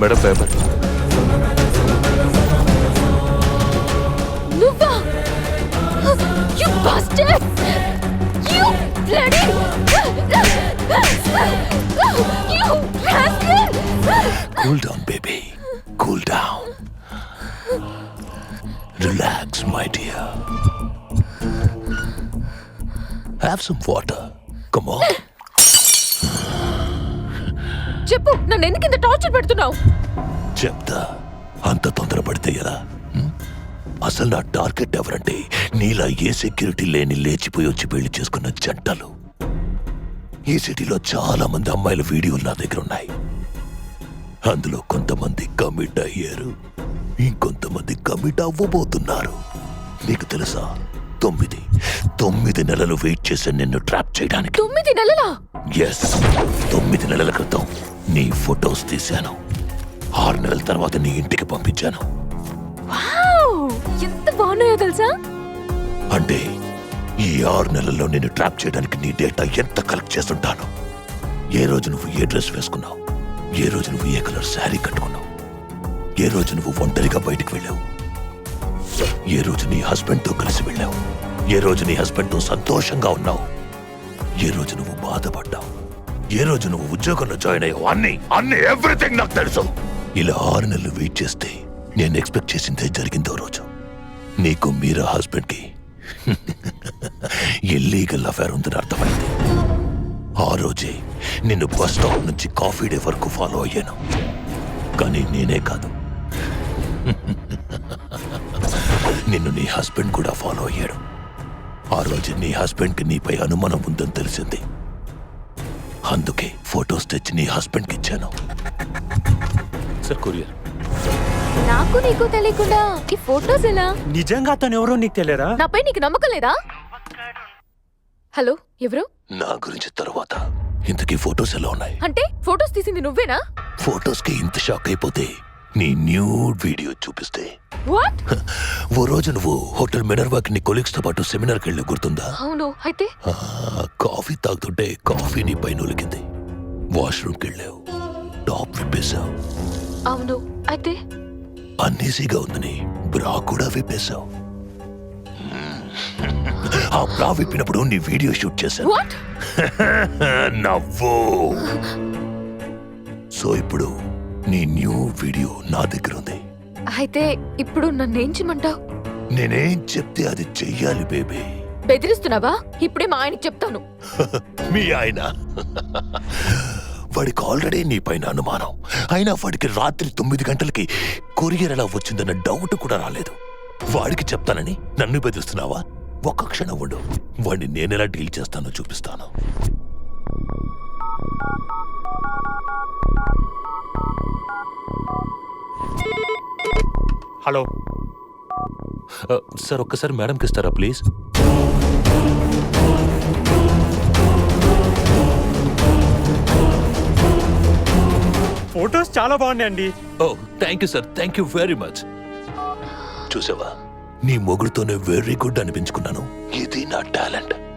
Madam paper. నువ్వా? You bastard! You bloody! You rascal! Cool down, baby. Cool down. Relax, my dear. Have some water. Come on. చెప్పు, నన్ను ఎందుకు ఇంత torture పెడుతున్నావు? చెప్తా. అంత తొందరపడితే ఎలా? అసలు నా టార్గెట్ ఎవరంటే నీలా ఏ సెక్యూరిటీ లేని లేచిపోయి వచ్చి పెళ్లి చేసుకున్న జంటలు. ఈ సిటీలో చాలా మంది అమ్మాయిల వీడియోలు నా దగ్గర ఉన్నాయి. అందులో కొంతమంది కమిట్ అయ్యారు, ఇంకొంతమంది కమిట్ అవ్వబోతున్నారు. నీకు తెలుసా, 9 నెలలు వెయిట్ చేసి నిన్ను ట్రాప్ చేయడానికి. 9 నెలలా? ఎస్, 9 నెలల క్రితం నీ ఫొటోస్ తీశాను. 6 నెలల తర్వాత నీ ఇంటికి పంపించాను. వావ్, ఎంత బాగున్నాయో తెలుసా? అంటే ఈ 6 నెలల్లో నేను ట్రాప్ చేయడానికి నీ డేటా ఎంత కలెక్ట్ చేస్తుంటాను. ఏ రోజు నువ్వు ఏ డ్రెస్ వేసుకున్నావు, ఏ రోజు నువ్వు ఏ కలర్ శారీ కట్టుకున్నావు, ఏ రోజు నువ్వు ఒంటరిగా బయటికి వెళ్ళావు, ఏ రోజు నీ హస్బెండ్తో కలిసి వెళ్ళావు, ఏ రోజు నీ హస్బెండ్తో సంతోషంగా ఉన్నావు, ఏ రోజు నువ్వు బాధపడ్డావు, ఏ రోజు నువ్వు ఉద్యోగంలో జాయిన్ అయ్యావు, అన్ని ఎవ్రీథింగ్ నాకు తెలుసు. ఇలా 6 నెలలు వెయిట్ చేస్తే నేను ఎక్స్పెక్ట్ చేసిందే జరిగిందో రోజు. నీకు మీరా హస్బెండ్కి ఇల్లీగల్ అఫైర్ ఉందని అర్థమైంది. ఆ రోజే నిన్ను బస్ స్టాప్ నుంచి కాఫీ డే వరకు ఫాలో అయ్యాను. కానీ నేనే కాదు, నిన్ను నీ హస్బెండ్ కూడా ఫాలో అయ్యాడు. ఆ రోజు నీ హస్బెండ్కి నీపై అనుమానం ఉందని తెలిసింది. అందుకే ఫొటోస్ తెచ్చి నీ హస్బెండ్కి ఇచ్చాను. Sir courier. నాకు నీకు తెలియకుండా ఈ ఫోటోస్ ఎలా? నిజంగా అతను ఎవరో నీకు తెలియరా? నాపై నీకు నమ్మకం లేదా? హలో, ఎవరు? నా గురించి తర్వాత ఇంతకీ ఫొటోస్ ఎలా ఉన్నాయి? అంటే ఫోటోస్ తీసింది నువ్వేనా? ఫొటోస్ కి ఇంత షాక్ అయిపోతే నీ న్యూడ్ వీడియో చూపిస్తే. వాట్? ఓ రోజు నువ్వు హోటల్ మినర్వాకి నీ కొలీగ్స్ తో పాటు సెమినార్కి వెళ్ళి గుర్తుందా? అవును, అయితే కాఫీ తాగుతుంటే కాఫీ నీ పైన ఒలికింది. వాష్రూమ్కి వెళ్ళావు, టాప్ విప్పేశావు. అవును, అయితే అన్ఈజీగా ఉందని బ్రా కూడా విప్పేశావు. ఆ బ్రా విప్పినప్పుడు నీ వీడియో షూట్ చేశాను. వాట్? నవ్వు. సో ఇప్పుడు నీ న్యూ వీడియో నా దగ్గర ఉంది. అయితే ఇప్పుడు నన్నేం చేయమంటావు? నేనేం చెప్తే అది చెయ్యాలి బేబీ. బెదిరిస్తున్నావా? ఇప్పుడే మా ఆయనకి చెప్తాను. మీ ఆయన వాడికి ఆల్రెడీ నీ పైన అనుమానం. అయినా వాడికి రాత్రి 9 గంటలకి కొరియర్ ఎలా వచ్చిందన్న డౌట్ కూడా రాలేదు. వాడికి చెప్తానని నన్ను బెదిరిస్తున్నావా? ఒక్క క్షణం ఉండు, వాడిని నేనెలా డీల్ చేస్తానో చూపిస్తాను. హలో సార్, ఒక్కసారి మేడంకి ఇస్తారా ప్లీజ్? ఫొటోస్ చాలా బాగున్నాయండి. Oh thank you sir, thank you very much. చూసావా, నీ మొగుడుతోనే వెరీ గుడ్ అనిపించుకున్నాను. ఇది నా టాలెంట్.